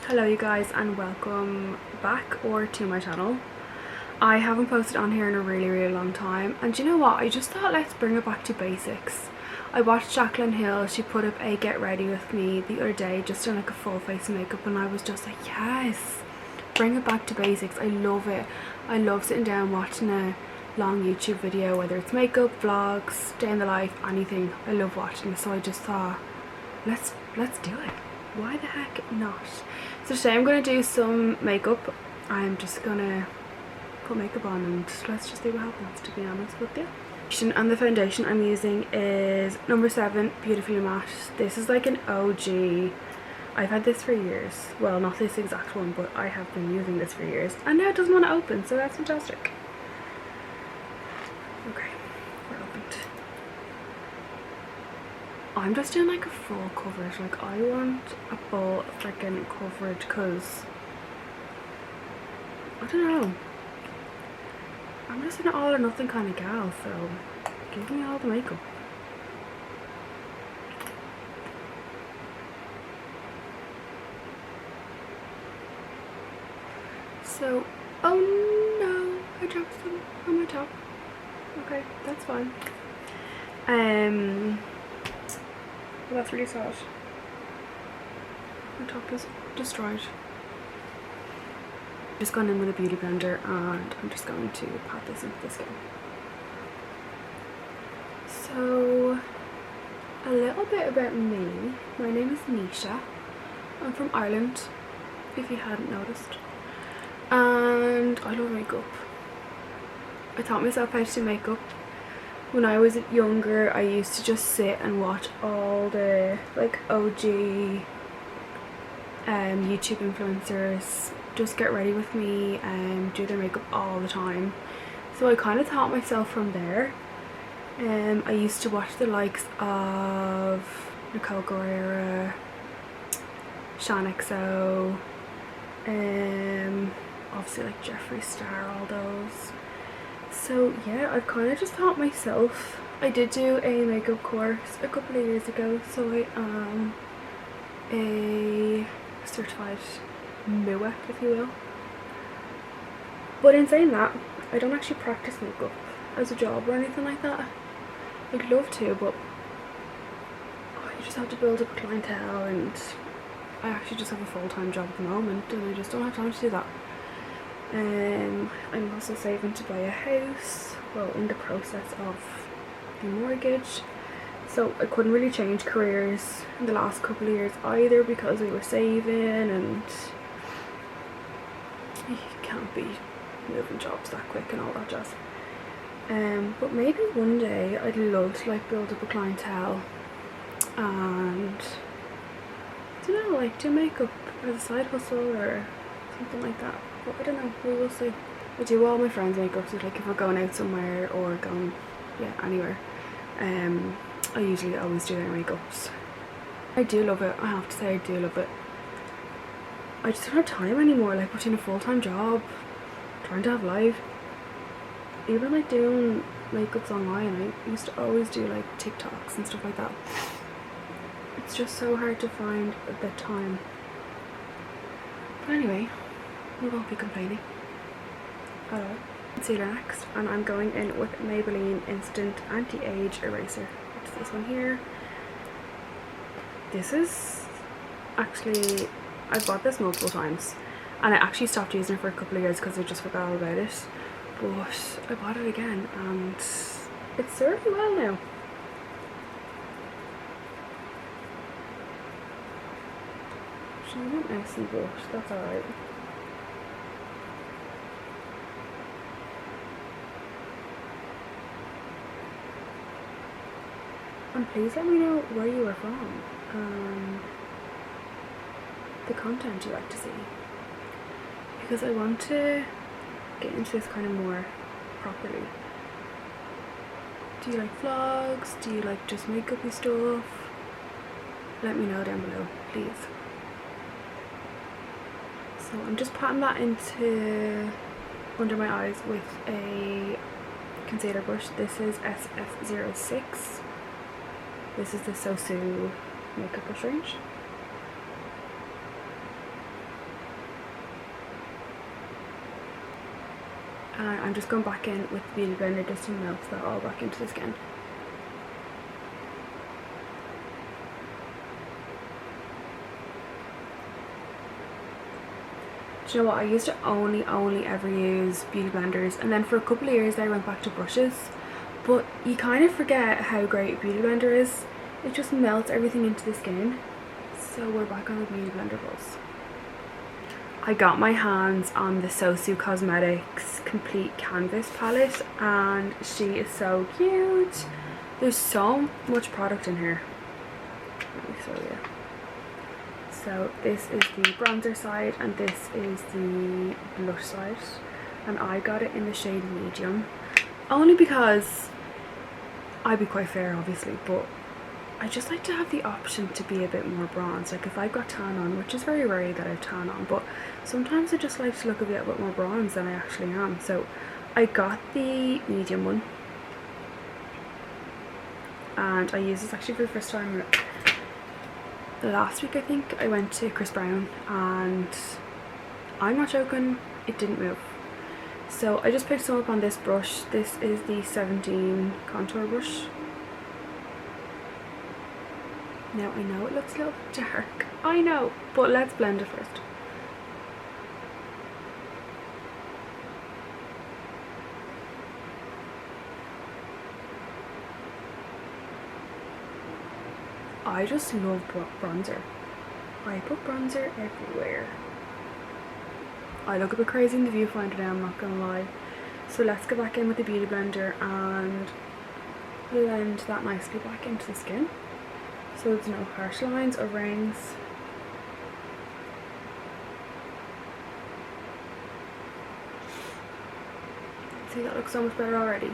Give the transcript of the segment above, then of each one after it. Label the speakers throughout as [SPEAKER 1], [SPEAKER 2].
[SPEAKER 1] Hello you guys and welcome back or to my channel. I haven't posted on here in a really long time, and you know what, I just thought let's bring it back to basics. I watched Jaclyn Hill, she put up a get ready with me the other day just in like a full face of makeup, and I was just like, yes, bring it back to basics. I love it. I love sitting down watching a long YouTube video, whether it's makeup, vlogs, day in the life, anything. I love watching it, so I just thought let's do it. Why the heck not? So today I'm going to do some makeup. I'm just going to put makeup on and let's just see what happens, to be honest with you. And the foundation I'm using is number 7 Beautifully Matte. This is like an OG. I've had this for years. Well, not this exact one, but I have been using this for years. And now it doesn't want to open, so that's fantastic. Okay, we're opened. I'm just doing like a full coverage. Like, I want a full freaking coverage because I don't know, I'm just an all or nothing kind of gal, so give me all the makeup. So, oh no, I dropped some on my top. Okay, that's fine. Well, that's really sad. My top is destroyed. Just gone in with a beauty blender and I'm just going to pat this into the skin. So, a little bit about me. My name is Nisha. I'm from Ireland, if you hadn't noticed. And I love makeup. I taught myself how to do makeup. When I was younger, I used to just sit and watch all the like OG YouTube influencers just get ready with me and do their makeup all the time. So I kind of taught myself from there. I used to watch the likes of Nicole Guerrero, Sean XO, obviously like Jeffree Star, all those. So yeah, I've kind of just taught myself. I did do a makeup course a couple of years ago, so I am a certified MUA, if you will. But in saying that, I don't actually practice makeup as a job or anything like that. I'd love to, but you just have to build up a clientele, and I actually just have a full-time job at the moment and I just don't have time to do that. I'm also saving to buy a house, well, in the process of the mortgage, so I couldn't really change careers in the last couple of years either because we were saving, and you can't be moving jobs that quick and all that jazz. But maybe one day I'd love to like build up a clientele and I don't know, like do makeup as a side hustle or something like that. But I don't know, we will see. I do all my friends' makeup, so like if we're going out somewhere or going, yeah, anywhere, I usually always do their makeups. I do love it, I have to say I do love it. I just don't have time anymore, like between a full-time job, trying to have life, even like doing makeups online. I used to always do like TikToks and stuff like that. It's just so hard to find the time. But anyway, we won't be complaining at all. Concealer next, and I'm going in with Maybelline Instant Anti-Age Eraser. It's this one here. This is actually, I've bought this multiple times and I actually stopped using it for a couple of years because I just forgot all about it, but I bought it again and it's served me well now. She's not messy, but that's alright. And please let me know where you are from, the content you like to see, because I want to get into this kind of more properly. Do you like vlogs? Do you like just makeup-y stuff? Let me know down below, please. So I'm just patting that into under my eyes with a concealer brush. This is SF06. This is the Sosu makeup brush range. And I'm just going back in with the beauty blender just to melt that all back into the skin. Do you know what, I used to only ever use beauty blenders, and then for a couple of years I went back to brushes, but you kind of forget how great a beauty blender is. It just melts everything into the skin. So we're back on the beauty blender buzz. I got my hands on the Sosu Cosmetics Complete Canvas palette, and she is so cute. There's so much product in here. Let me show you. So this is the bronzer side and this is the blush side, and I got it in the shade medium, only because I'd be quite fair obviously, but I just like to have the option to be a bit more bronze. Like if I've got tan on, which is very rare that I've tan on, but sometimes I just like to look a bit more bronze than I actually am. So I got the medium one, and I used this actually for the first time last week. I think I went to Chris Brown and I'm not joking, it didn't move. So I just picked some up on this brush. This is the 17 contour brush. Now I know it looks a little dark, I know, but let's blend it first. I just love bronzer. I put bronzer everywhere. I look a bit crazy in the viewfinder now, I'm not gonna lie. So let's go back in with the beauty blender and blend that nicely back into the skin, so there's no harsh lines or rings. See, that looks so much better already.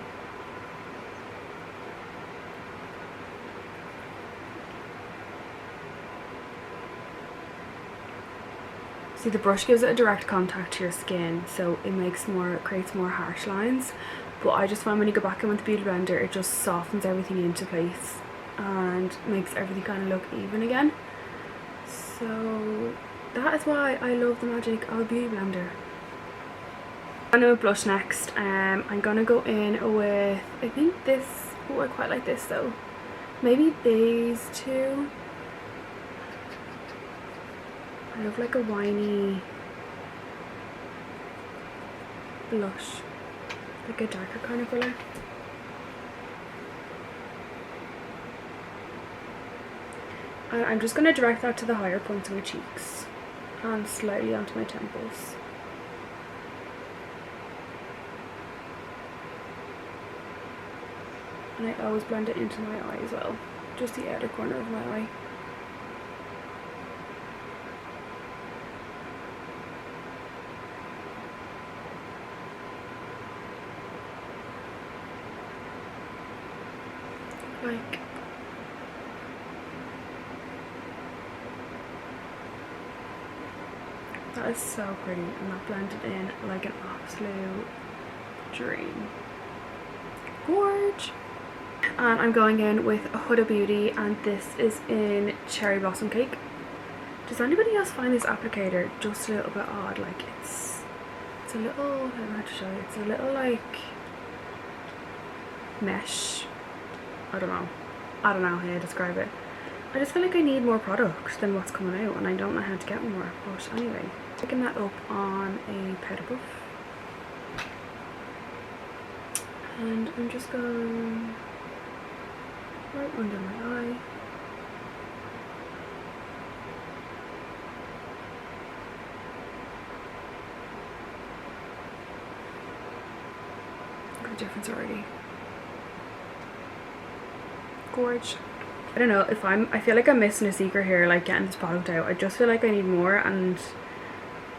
[SPEAKER 1] See, the brush gives it a direct contact to your skin, so it creates more harsh lines. But I just find when you go back in with the beauty blender, it just softens everything into place and makes everything kind of look even again. So that is why I love the magic of a beauty blender. I'm gonna blush next. I'm gonna go in with, I think this, oh I quite like this though, maybe these two. I love like a winey blush, like a darker kind of colour. And I'm just going to direct that to the higher points of my cheeks and slightly onto my temples. And I always blend it into my eye as well, just the outer corner of my eye. Like that is so pretty, and that blended in like an absolute dream. Gorge. And I'm going in with Huda Beauty, and this is in Cherry Blossom Cake. Does anybody else find this applicator just a little bit odd? Like it's a little, I don't know how to show you, it's a little like mesh. I don't know how to describe it. I just feel like I need more product than what's coming out, and I don't know how to get more. But anyway, picking that up on a powder puff, and I'm just going right under my eye. Look at the difference already. Gorge. I don't know if I feel like I'm missing a secret here, like getting this product out. I just feel like I need more and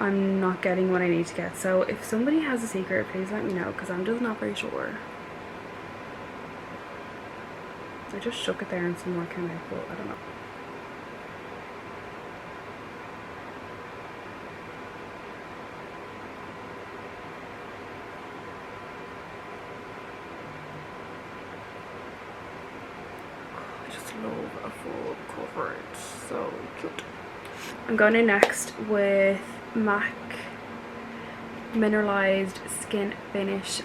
[SPEAKER 1] I'm not getting what I need to get. So if somebody has a secret, please let me know, because I'm just not very sure. I just shook it there and some more came out, but I don't know. Love a full coverage, so cute. I'm going in next with MAC Mineralized Skin Finish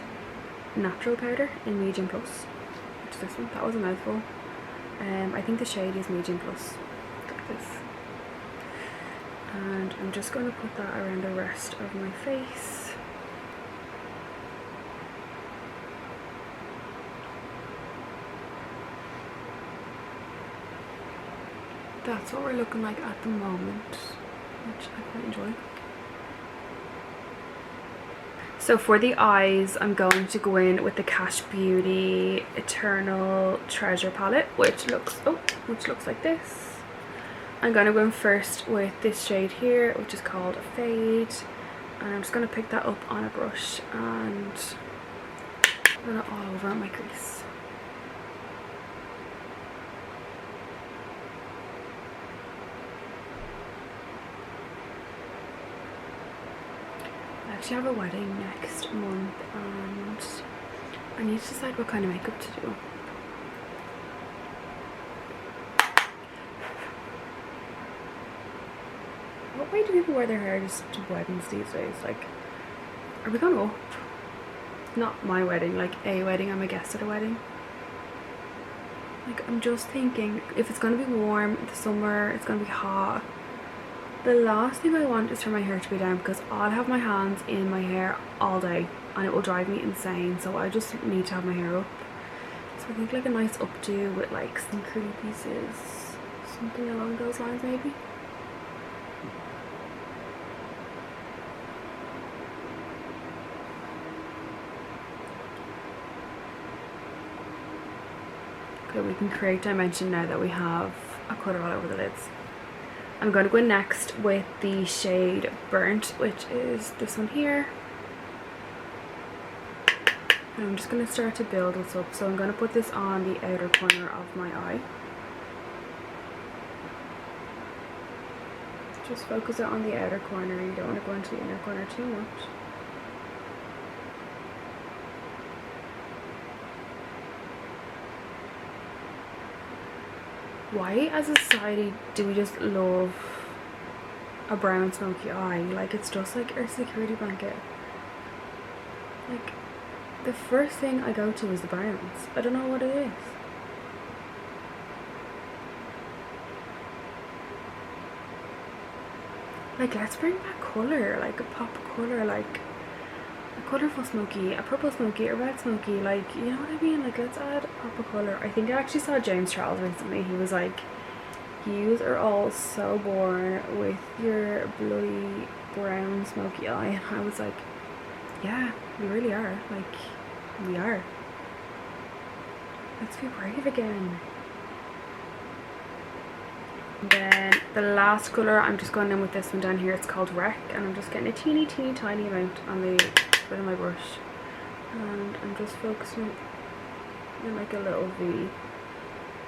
[SPEAKER 1] Natural Powder in Medium Plus, which is this one. That was a mouthful. I think the shade is Medium Plus, like this. And I'm just going to put that around the rest of my face. That's what we're looking like at the moment, which I quite enjoy. So for the eyes, I'm going to go in with the Cash Beauty Eternal Treasure palette, which looks like this. I'm going to go in first with this shade here, which is called Fade, and I'm just going to pick that up on a brush and run it all over my crease. I actually have a wedding next month and I need to decide what kind of makeup to do. What way do people wear their hair just to weddings these days? Like, are we gonna go? Not my wedding, like a wedding. I'm a guest at a wedding. Like, I'm just thinking, if it's gonna be warm in the summer, it's gonna be hot. The last thing I want is for my hair to be down, because I'll have my hands in my hair all day and it will drive me insane. So I just need to have my hair up. So I think like a nice updo with like some curly pieces, something along those lines maybe. Okay, we can create dimension now that we have a colour all over the lids. I'm going to go in next with the shade Burnt, which is this one here. And I'm just going to start to build this up. So I'm going to put this on the outer corner of my eye. Just focus it on the outer corner. You don't want to go into the inner corner too much. Why as a society do we just love a brown smoky eye? Like, it's just like our security blanket. Like, the first thing I go to is the browns. I don't know what it is. Like, let's bring back colour, like a pop of colour, like a colourful smoky, a purple smoky, a red smoky, like, you know what I mean? Like, let's add a pop of colour. I think I actually saw James Charles recently. He was like, you are all so born with your bloody brown smoky eye. And I was like, yeah, we really are. Like, we are. Let's be brave again. And then the last colour, I'm just going in with this one down here. It's called Wreck, and I'm just getting a teeny tiny amount on the bit of my brush, and I'm just focusing in like a little V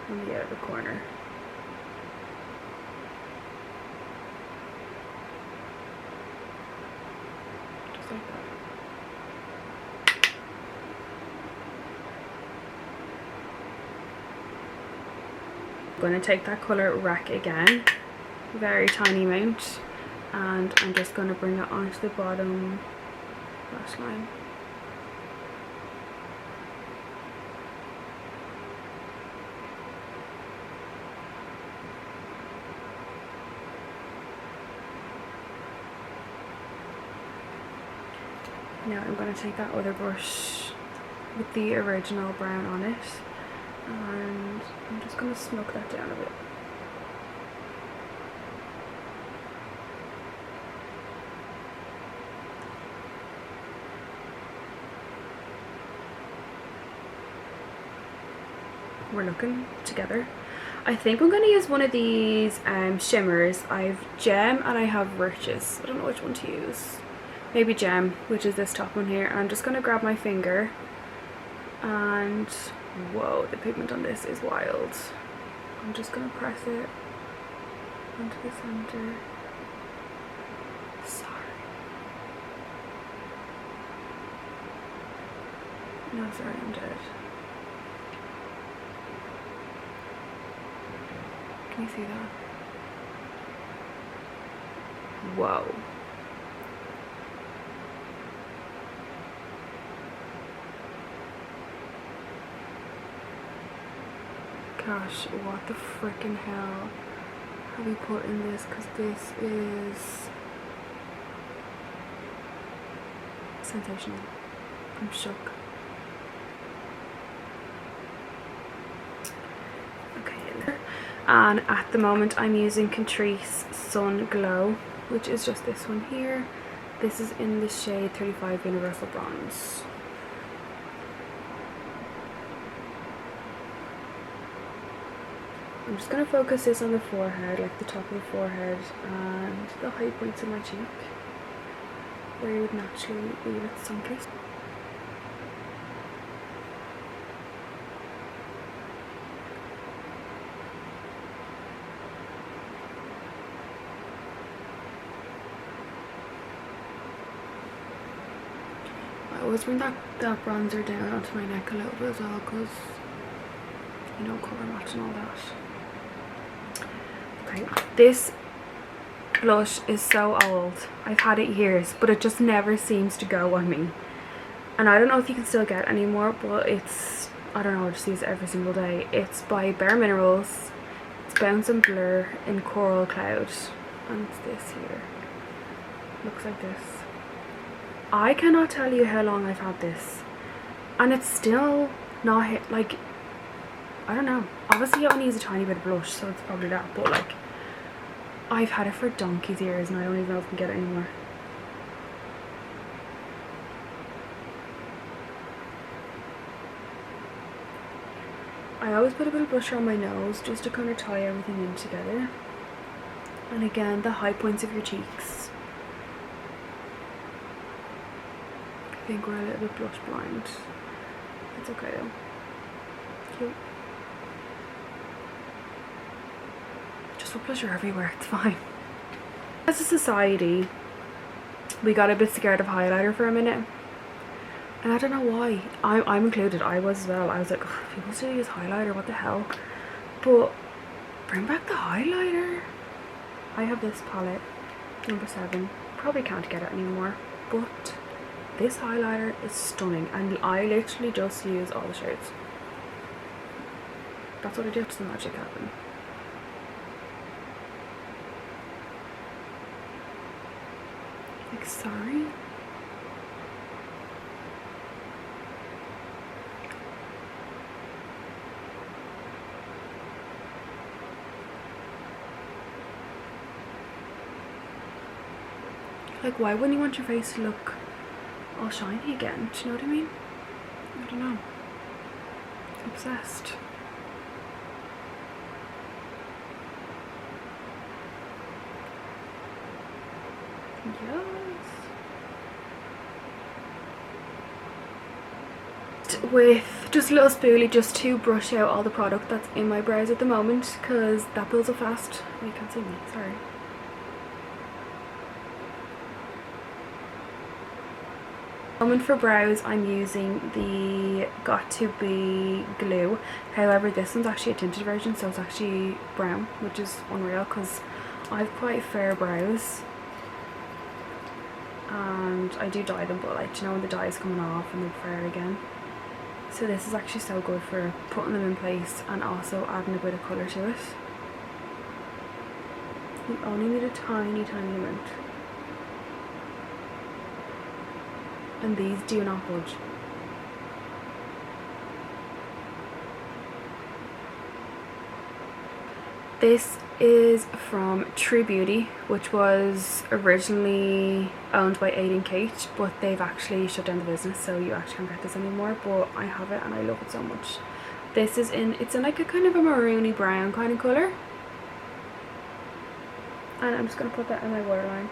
[SPEAKER 1] on the outer corner. Just like that. I'm going to take that colour Wreck again, very tiny amount, and I'm just going to bring it onto the bottom lash line. Now I'm going to take that other brush with the original brown on it, and I'm just going to smoke that down a bit. We're looking together. I think I'm going to use one of these shimmers. I have Gem and I have Riches. I don't know which one to use. Maybe Gem, which is this top one here. And I'm just going to grab my finger and whoa, the pigment on this is wild. I'm just going to press it onto the center. Sorry. No, sorry, I'm dead. Can you see that? Whoa. Gosh, what the freaking hell have we put in this? Because this is sensational. I'm shook. Okay, and at the moment I'm using Catrice Sun Glow, which is just this one here. This is in the shade 35 Universal Bronze. I'm just going to focus this on the forehead, like the top of the forehead and the high points of my cheek, where you would naturally be with sun-kissed. I always bring that bronzer down onto my neck a little bit as well, because, you know, colour match and all that. Okay, this blush is so old. I've had it years, but it just never seems to go on me. And I don't know if you can still get it anymore, but it's, I don't know, I just use it every single day. It's by Bare Minerals. It's Bounce and Blur in Coral Cloud. And it's this here. Looks like this. I cannot tell you how long I've had this. And it's still not hit, like, I don't know. Obviously it only needs a tiny bit of blush, so it's probably that, but like, I've had it for donkey's years and I don't even know if I can get it anymore. I always put a bit of blusher on my nose just to kind of tie everything in together. And again, the high points of your cheeks. I think we're a little bit blush blind. It's okay though. Cute. Just put blusher everywhere, it's fine. As a society, we got a bit scared of highlighter for a minute. And I don't know why. I'm included, I was as well. I was like, oh, people still use highlighter, what the hell? But bring back the highlighter. I have this palette, number 7. Probably can't get it anymore. But this highlighter is stunning. And I literally just use all the shades. That's what I do. It's the magic happen. Like, sorry? Like, why wouldn't you want your face to look all shiny again? Do you know what I mean? I don't know. Obsessed. Yes. With just a little spoolie just to brush out all the product that's in my brows at the moment, because that builds up fast. Oh, you can't see me, sorry. For brows, I'm using the Got2b glue. However, this one's actually a tinted version, so it's actually brown, which is unreal because I have quite fair brows and I do dye them, but like, you know, when the dye is coming off and they're fair again. So this is actually so good for putting them in place and also adding a bit of colour to it. You only need a tiny amount. And these do not budge. This is from True Beauty, which was originally owned by Aid and Kate, but they've actually shut down the business, so you actually can't get this anymore, but I have it and I love it so much. This is it's in like a kind of a maroony brown kind of colour. And I'm just going to put that in my waterline.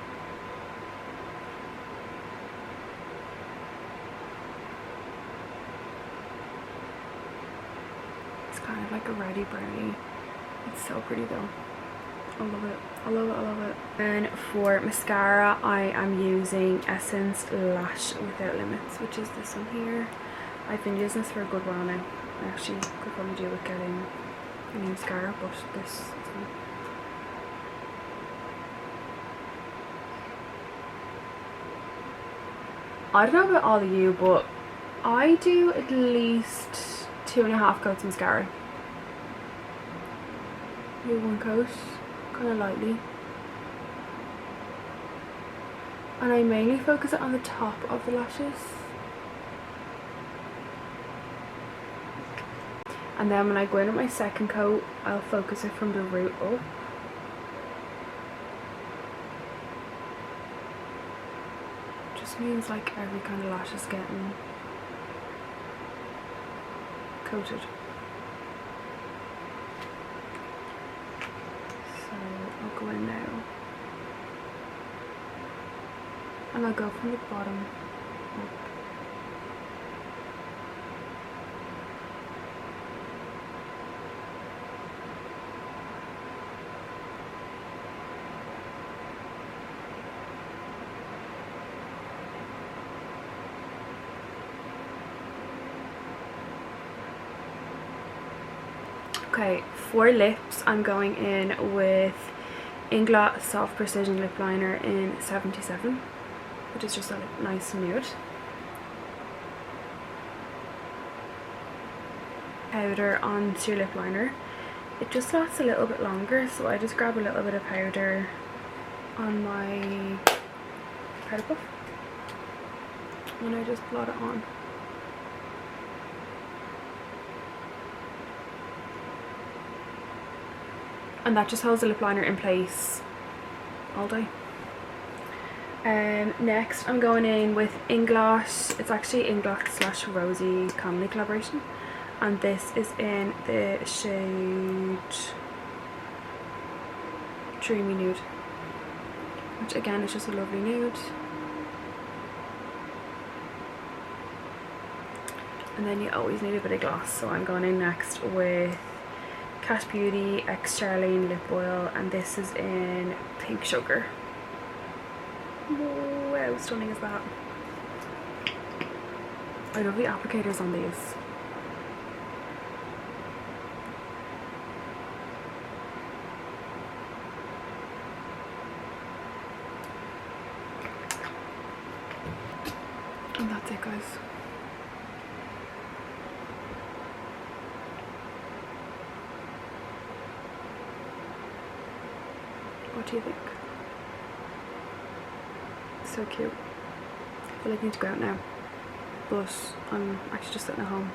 [SPEAKER 1] Kind of like a reddy brownie. It's so pretty though. I love it. I love it. I love it. And for mascara, I am using Essence Lash Without Limits, which is this one here. I've been using this for a good while now. I actually could probably do with getting a new mascara, but this is fine. I don't know about all of you, but I do at least 2.5 coats of mascara. do one coat kind of lightly, and I mainly focus it on the top of the lashes, and then when I go in with my second coat I'll focus it from the root up. Just means like every kind of lash is getting coated. So I'll go in now and I'll go from the bottom up. Okay, for lips I'm going in with Inglot Soft Precision Lip Liner in 77, which is just a nice nude. Powder onto your lip liner. It just lasts a little bit longer, so I just grab a little bit of powder on my powder puff and I just blot it on. And that just holds the lip liner in place all day. Next I'm going in with Inglot. It's actually Inglot / Rosy Comedy collaboration, and this is in the shade Dreamy Nude, which again is just a lovely nude. And then you always need a bit of gloss, so I'm going in next with Cat Beauty X Charlene Lip Oil, and this is in Pink Sugar. Wow, how stunning is that? I love the applicators on these. And that's it, guys. What do you think? So cute. I feel like I need to go out now, but I'm actually just sitting at home.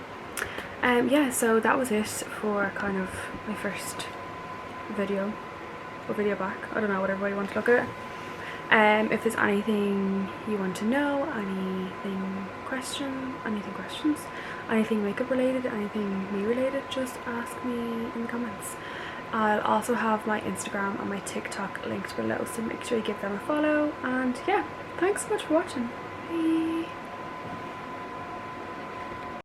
[SPEAKER 1] Yeah, so that was it for kind of my first video, or video back, I don't know, whatever way you want to look at it. If there's anything you want to know, anything questions, anything makeup related, anything me related, just ask me in the comments. I'll also have my Instagram and my TikTok linked below, so make sure you give them a follow. And yeah, thanks so much for watching. Bye.